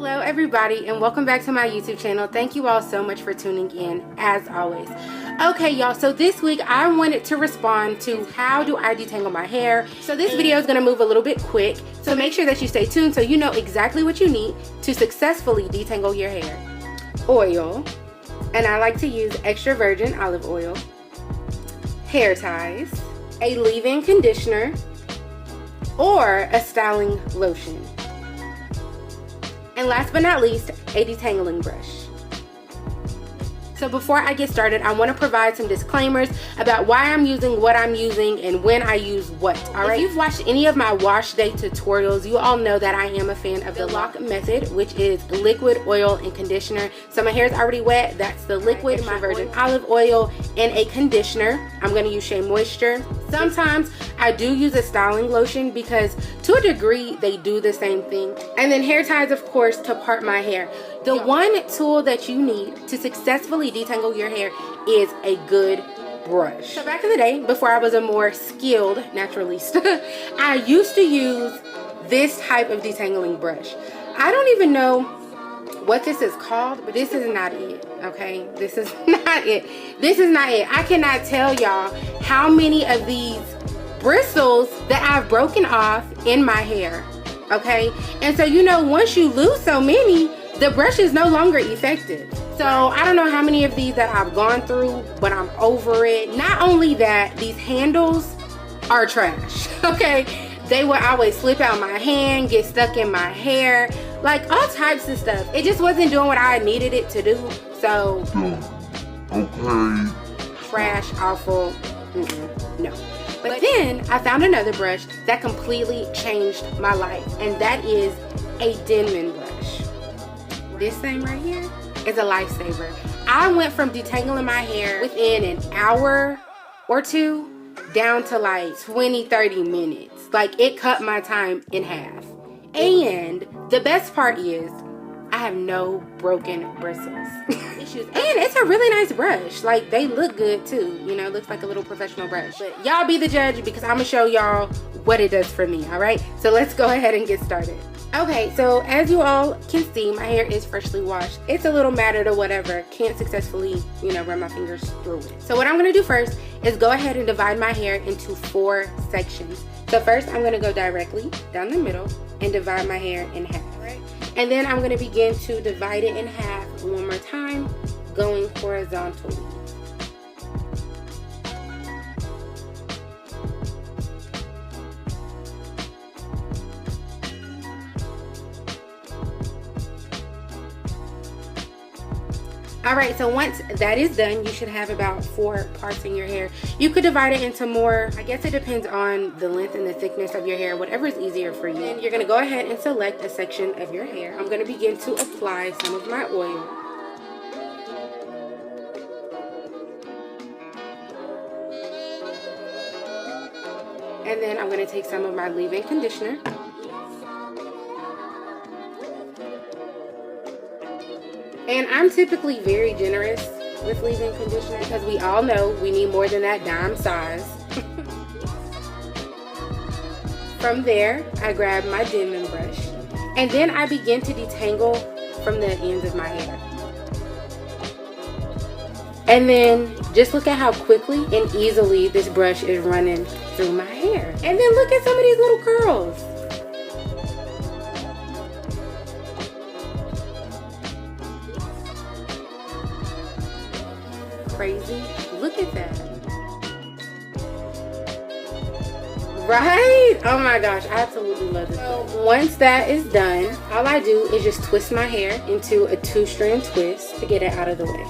Hello everybody and welcome back to my YouTube channel. Thank you all so much for tuning in as always. Okay y'all, so this week I wanted to respond to how do I detangle my hair. So this video is going to move a little bit quick, so make sure that you stay tuned so you know exactly what you need to successfully detangle your hair. Oil, and I like to use extra virgin olive oil, hair ties, a leave-in conditioner, or a styling lotion. And last but not least, a detangling brush. So before I get started, I want to provide some disclaimers about why I'm using what I'm using and when I use what, alright? If you've watched any of my wash day tutorials, you all know that I am a fan of the lock method, which is liquid, oil, and conditioner. So my hair is already wet. That's the liquid, my virgin olive oil, and a conditioner. I'm going to use Shea Moisture. Sometimes I do use a styling lotion because to a degree they do the same thing. And then hair ties, of course, to part my hair. The one tool that you need to successfully detangle your hair is a good brush. So back in the day, before I was a more skilled naturalist, I used to use this type of detangling brush. I don't even know what this is called, but this is not it, okay? This is not it. This is not it. I cannot tell y'all how many of these bristles that I've broken off in my hair, okay? And so, you know, once you lose so many, the brush is no longer effective. So I don't know how many of these that I've gone through, but I'm over it. Not only that, these handles are trash, okay? They would always slip out my hand, get stuck in my hair, like all types of stuff. It just wasn't doing what I needed it to do. So, okay. Trash, awful, no. But then I found another brush that completely changed my life, and that is a Denman brush. This thing right here is a lifesaver. I went from detangling my hair within an hour or two down to like 20-30 minutes. Like, it cut my time in half. And the best part is I have no broken bristles. And it's a really nice brush. Like, they look good too, you know, it looks like a little professional brush. But y'all be the judge because I'm gonna show y'all what it does for me. All right, so let's go ahead and get started. Okay, so as you all can see, my hair is freshly washed. It's a little matted or whatever. Can't successfully, you know, run my fingers through it. So what I'm gonna do first is go ahead and divide my hair into 4 sections. So first I'm gonna go directly down the middle and divide my hair in half, right? And then I'm gonna begin to divide it in half one more time, going horizontally. Alright, so once that is done, you should have about 4 parts in your hair. You could divide it into more. I guess it depends on the length and the thickness of your hair, whatever is easier for you. And you're going to go ahead and select a section of your hair. I'm going to begin to apply some of my oil. And then I'm going to take some of my leave-in conditioner. And I'm typically very generous with leave-in conditioner because we all know we need more than that dime size. From there, I grab my Denman brush and then I begin to detangle from the ends of my hair. And then just look at how quickly and easily this brush is running through my hair. And then look at some of these little curls. Crazy. Look at that. Right? Oh my gosh, I absolutely love this. So once that is done, all I do is just twist my hair into a 2-strand twist to get it out of the way.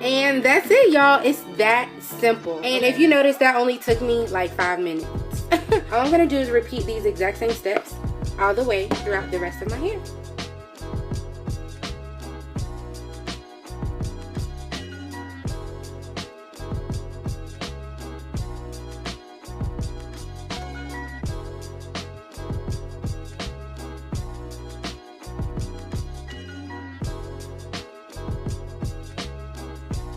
And that's it, y'all. It's that simple. And if you notice, that only took me like 5 minutes. All I'm gonna do is repeat these exact same steps all the way throughout the rest of my hair.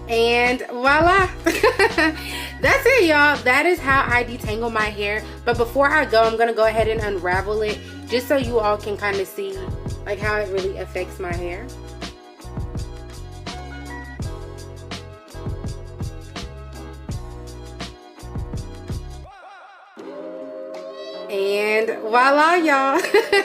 And voila. that's it, y'all. That is how I detangle my hair. But before I go, I'm gonna go ahead and unravel it just so you all can kind of see like how it really affects my hair. And voila, y'all.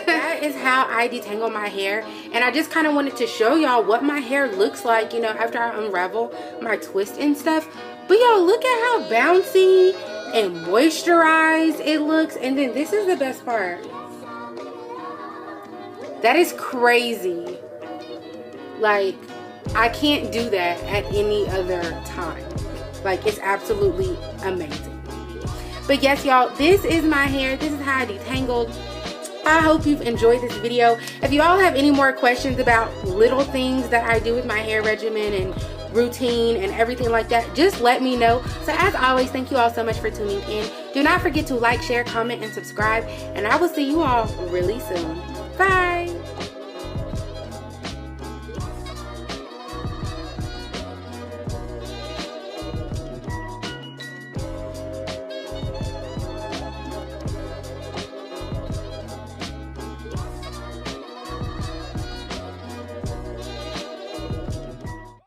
That is how I detangle my hair. And I just kind of wanted to show y'all what my hair looks like, you know, after I unravel my twist and stuff. But y'all, look at how bouncy and moisturized it looks. And then this is the best part. That is crazy. Like, I can't do that at any other time. Like, it's absolutely amazing. But yes, y'all, this is my hair. This is how I detangled. I hope you've enjoyed this video. If you all have any more questions about little things that I do with my hair regimen and routine and everything like that, just let me know. So as always, thank you all so much for tuning in. Do not forget to like, share, comment, and subscribe. And I will see you all really soon. Bye.